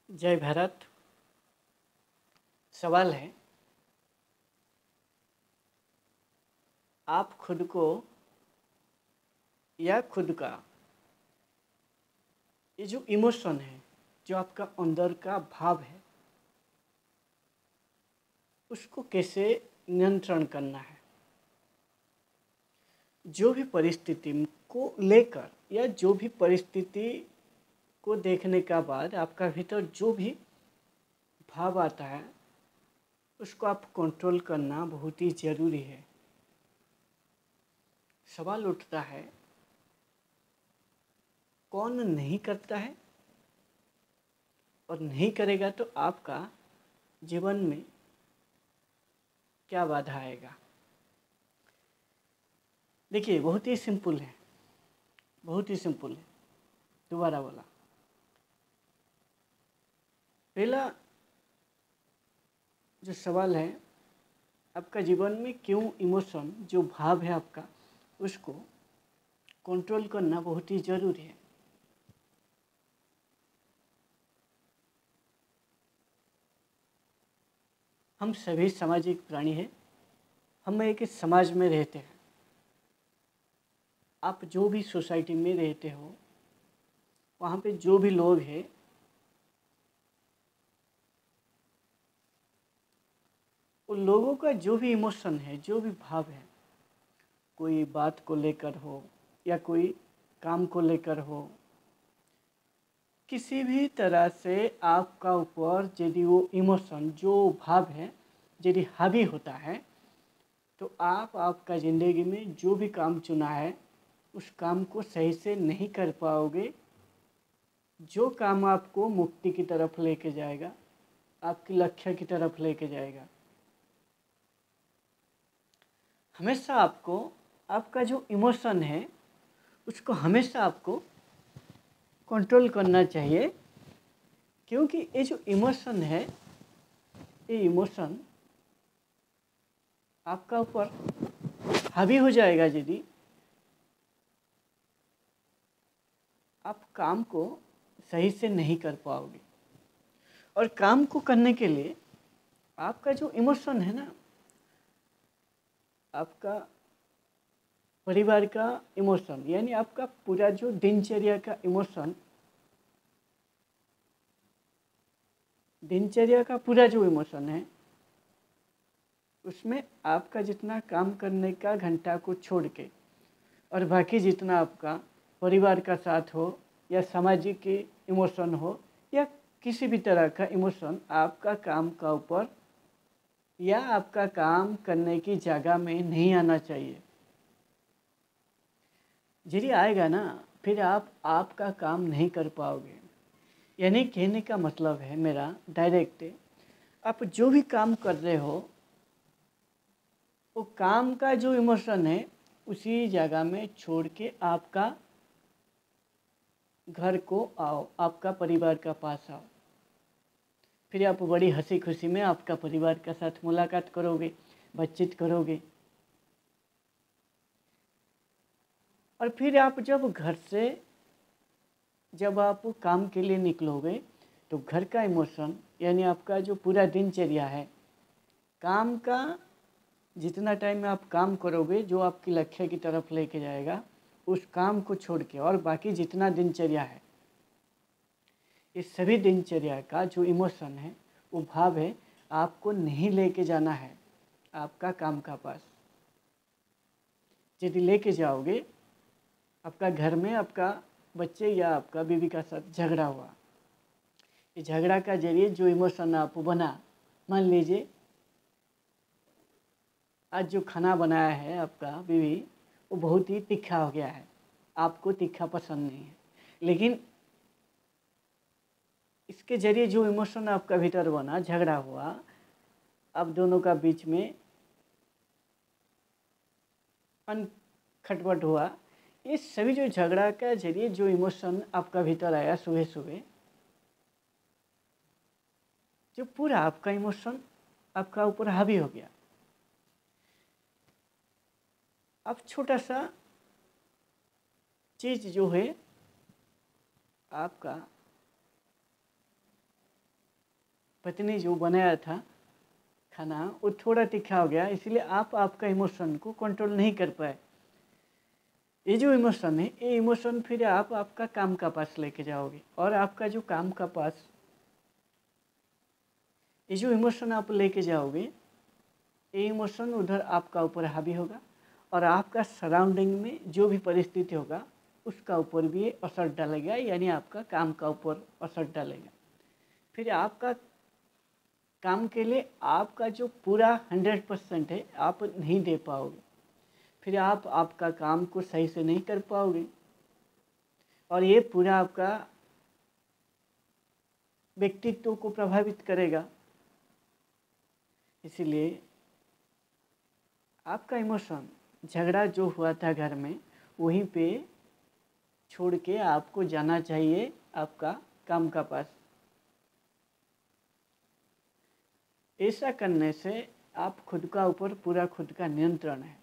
जय भारत। सवाल है, आप खुद को या खुद का ये जो इमोशन है, जो आपका अंदर का भाव है, उसको कैसे नियंत्रण करना है। जो भी परिस्थिति को लेकर या जो भी परिस्थिति को देखने का बाद आपका भीतर जो भी भाव आता है, उसको आप कंट्रोल करना बहुत ही ज़रूरी है। सवाल उठता है, कौन नहीं करता है और नहीं करेगा तो आपका जीवन में क्या बाधा आएगा। देखिए, बहुत ही सिंपल है, बहुत ही सिंपल है। दोबारा बोला, पहला जो सवाल है, आपका जीवन में क्यों इमोशन, जो भाव है आपका, उसको कंट्रोल करना बहुत ही ज़रूरी है। हम सभी सामाजिक प्राणी हैं, हम एक समाज में रहते हैं। आप जो भी सोसाइटी में रहते हो, वहाँ पे जो भी लोग हैं, उन लोगों का जो भी इमोशन है, जो भी भाव है, कोई बात को लेकर हो या कोई काम को लेकर हो, किसी भी तरह से आपका ऊपर यदि वो इमोशन, जो भाव है, यदि हावी होता है, तो आप आपका ज़िंदगी में जो भी काम चुना है, उस काम को सही से नहीं कर पाओगे। जो काम आपको मुक्ति की तरफ लेके जाएगा, आपके लक्ष्य की तरफ लेके जाएगा, हमेशा आपको आपका जो इमोशन है, उसको हमेशा आपको कंट्रोल करना चाहिए। क्योंकि ये जो इमोशन है, ये इमोशन आपका ऊपर हावी हो जाएगा यदि आप काम को सही से नहीं कर पाओगे। और काम को करने के लिए आपका जो इमोशन है ना, आपका परिवार का इमोशन, यानी आपका पूरा जो दिनचर्या का इमोशन, दिनचर्या का पूरा जो इमोशन है, उसमें आपका जितना काम करने का घंटा को छोड़ के और बाकी जितना आपका परिवार का साथ हो या सामाजिक इमोशन हो या किसी भी तरह का इमोशन आपका काम का ऊपर या आपका काम करने की जगह में नहीं आना चाहिए। यदि आएगा ना, फिर आप आपका काम नहीं कर पाओगे। यानी कहने का मतलब है मेरा डायरेक्ट, आप जो भी काम कर रहे हो, वो काम का जो इमोशन है, उसी जगह में छोड़ के आपका घर को आओ, आपका परिवार का पास आओ। फिर आप बड़ी हंसी खुशी में आपका परिवार के साथ मुलाकात करोगे, बातचीत करोगे। और फिर आप जब आप काम के लिए निकलोगे, तो घर का इमोशन, यानी आपका जो पूरा दिनचर्या है, काम का जितना टाइम में आप काम करोगे, जो आपकी लक्ष्य की तरफ लेके जाएगा, उस काम को छोड़ के और बाकी जितना दिनचर्या है, इस सभी दिनचर्या का जो इमोशन है, वो भाव है, आपको नहीं लेके जाना है आपका काम का पास। यदि लेके जाओगे, आपका घर में आपका बच्चे या आपका बीवी का साथ झगड़ा हुआ, ये झगड़ा का जरिए जो इमोशन आप बना, मान लीजिए आज जो खाना बनाया है आपका बीवी, वो बहुत ही तीखा हो गया है, आपको तीखा पसंद नहीं है, लेकिन इसके जरिए जो इमोशन आपका भीतर बना, झगड़ा हुआ, आप दोनों का बीच में खटपट हुआ, ये सभी जो झगड़ा का जरिए जो इमोशन आपका भीतर आया सुबह सुबह, जो पूरा आपका इमोशन आपका ऊपर हावी हो गया। अब छोटा सा चीज़ जो है, आपका पत्नी जो बनाया था खाना वो थोड़ा तीखा हो गया, इसलिए आप आपका इमोशन को कंट्रोल नहीं कर पाए। ये जो इमोशन है, ये इमोशन फिर आप आपका काम का पास लेके जाओगे, और आपका जो काम का पास ये जो इमोशन आप लेके जाओगे, ये इमोशन उधर आपका ऊपर हावी होगा, और आपका सराउंडिंग में जो भी परिस्थिति होगा उसका ऊपर भी ये असर डालेगा, यानी आपका काम का ऊपर असर डालेगा। फिर आपका काम के लिए आपका जो पूरा 100% है आप नहीं दे पाओगे, फिर आप आपका काम को सही से नहीं कर पाओगे, और ये पूरा आपका व्यक्तित्व को प्रभावित करेगा। इसीलिए आपका इमोशन, झगड़ा जो हुआ था घर में, वहीं पे छोड़ के आपको जाना चाहिए आपका काम का पास। ऐसा करने से आप खुद का ऊपर पूरा खुद का नियंत्रण है,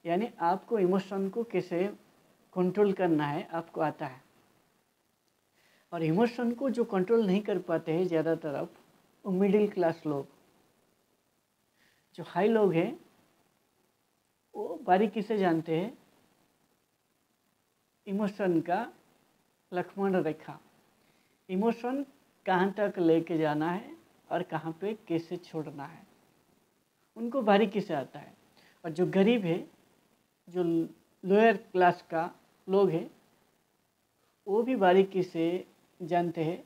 यानी आपको इमोशन को कैसे कंट्रोल करना है आपको आता है। और इमोशन को जो कंट्रोल नहीं कर पाते हैं ज़्यादातर आप, वो मिडिल क्लास लोग, जो हाई लोग हैं वो बारीकी से जानते हैं इमोशन का लक्ष्मण रेखा, इमोशन कहाँ तक लेके जाना है और कहाँ पे कैसे छोड़ना है, उनको बारीकी से आता है। और जो गरीब है, जो लोअर क्लास का लोग हैं, वो भी बारीकी से जानते हैं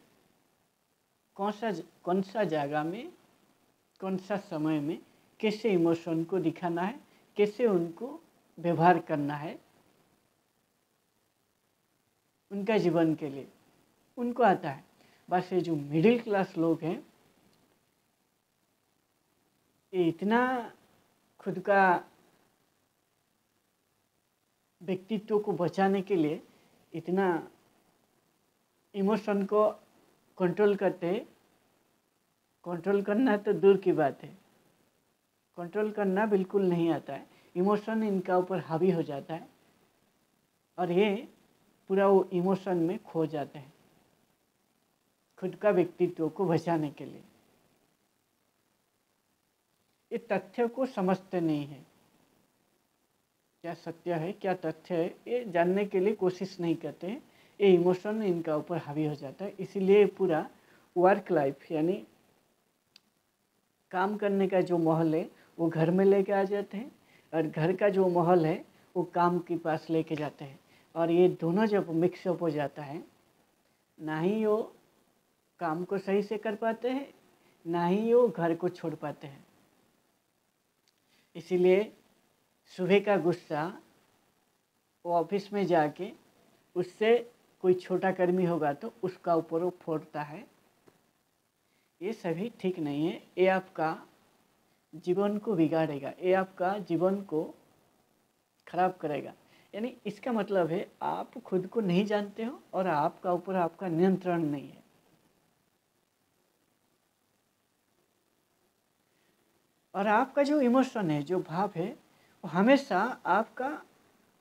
कौन सा जगह में, कौन सा समय में कैसे इमोशन को दिखाना है, कैसे उनको व्यवहार करना है उनका जीवन के लिए, उनको आता है। बस ये जो मिडिल क्लास लोग हैं, ये इतना खुद का व्यक्तित्व को बचाने के लिए इतना इमोशन को कंट्रोल करते हैं। कंट्रोल करना तो दूर की बात है, कंट्रोल करना बिल्कुल नहीं आता है, इमोशन इनका ऊपर हावी हो जाता है, और ये पूरा वो इमोशन में खो जाते हैं खुद का व्यक्तित्व को बचाने के लिए। ये तथ्य को समझते नहीं है, क्या सत्य है क्या तथ्य है ये जानने के लिए कोशिश नहीं करते हैं, ये इमोशन इनका ऊपर हावी हो जाता है। इसीलिए पूरा वर्क लाइफ यानी काम करने का जो माहौल है वो घर में लेके आ जाते हैं, और घर का जो माहौल है वो काम के पास लेके जाते हैं, और ये दोनों जब मिक्सअप हो जाता है, ना ही वो काम को सही से कर पाते हैं, ना ही वो घर को छोड़ पाते हैं। इसीलिए सुबह का गुस्सा वो ऑफिस में जाके उससे कोई छोटा कर्मी होगा तो उसका ऊपर वो फोड़ता है, ये सभी ठीक नहीं है। ये आपका जीवन को बिगाड़ेगा, ये आपका जीवन को खराब करेगा। यानी इसका मतलब है आप खुद को नहीं जानते हो और आपका ऊपर आपका नियंत्रण नहीं है। और आपका जो इमोशन है, जो भाव है, वो हमेशा आपका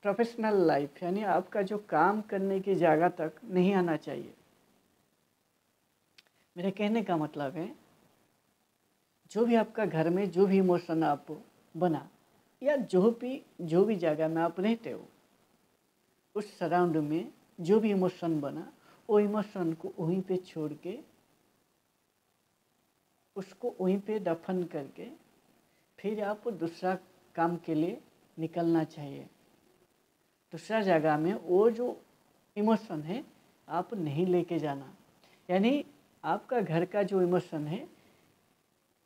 प्रोफेशनल लाइफ यानी आपका जो काम करने की जगह तक नहीं आना चाहिए। मेरे कहने का मतलब है, जो भी आपका घर में जो भी इमोशन आप बना, या जो भी जगह में आप रहते हो, उस सराउंड में जो भी इमोशन बना, वो इमोशन को वहीं पे छोड़ के, उसको वहीं पे दफन करके फिर आप दूसरा काम के लिए निकलना चाहिए। दूसरा जगह में वो जो इमोशन है आप नहीं लेके जाना। यानी आपका घर का जो इमोशन है,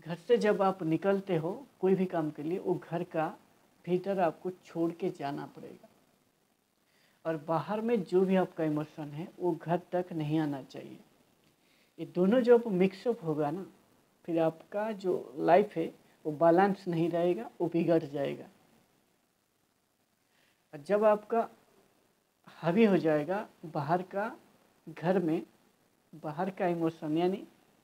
घर से जब आप निकलते हो कोई भी काम के लिए, वो घर का भीतर आपको छोड़ के जाना पड़ेगा, और बाहर में जो भी आपका इमोशन है वो घर तक नहीं आना चाहिए। ये दोनों जब मिक्सअप होगा ना, फिर आपका जो लाइफ है वो बैलेंस नहीं रहेगा, वो बिगड़ जाएगा। और जब आपका हावी हो जाएगा बाहर का, घर में बाहर का इमोशन यानी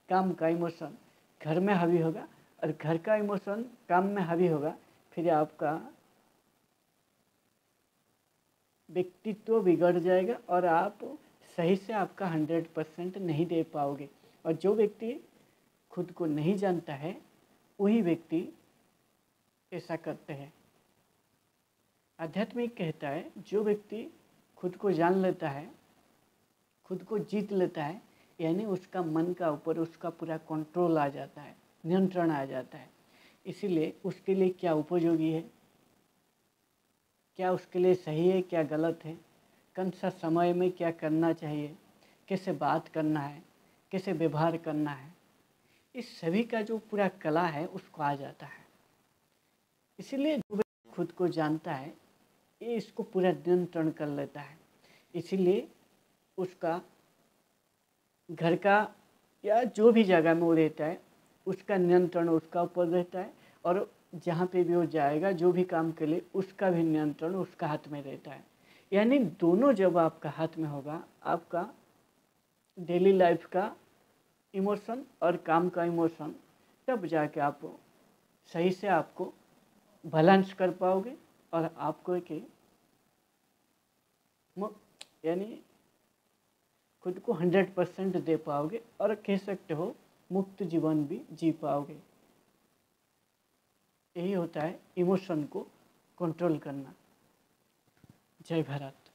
काम का इमोशन घर में हावी होगा, और घर का इमोशन काम में हावी होगा, फिर आपका व्यक्तित्व बिगड़ जाएगा और आप सही से आपका 100% नहीं दे पाओगे। और जो व्यक्ति खुद को नहीं जानता है वही व्यक्ति ऐसा करते हैं। आध्यात्मिक कहता है जो व्यक्ति खुद को जान लेता है, खुद को जीत लेता है, यानी उसका मन का ऊपर उसका पूरा कंट्रोल आ जाता है, नियंत्रण आ जाता है। इसीलिए उसके लिए क्या उपयोगी है, क्या उसके लिए सही है, क्या गलत है, कौन सा समय में क्या करना चाहिए, कैसे बात करना है, कैसे व्यवहार करना है, इस सभी का जो पूरा कला है उसको आ जाता है। इसीलिए जो व्यक्ति खुद को जानता है ये इसको पूरा नियंत्रण कर लेता है। इसीलिए उसका घर का या जो भी जगह में वो रहता है उसका नियंत्रण उसका ऊपर रहता है, और जहाँ पे भी वो जाएगा जो भी काम के लिए उसका भी नियंत्रण उसका हाथ में रहता है। यानी दोनों जब आपका हाथ में होगा, आपका डेली लाइफ का इमोशन और काम का इमोशन, तब जाके आप सही से आपको बैलेंस कर पाओगे और आपको एक यानी खुद को 100% दे पाओगे और कह सकते हो मुक्त जीवन भी जी पाओगे। यही होता है इमोशन को कंट्रोल करना। जय भारत।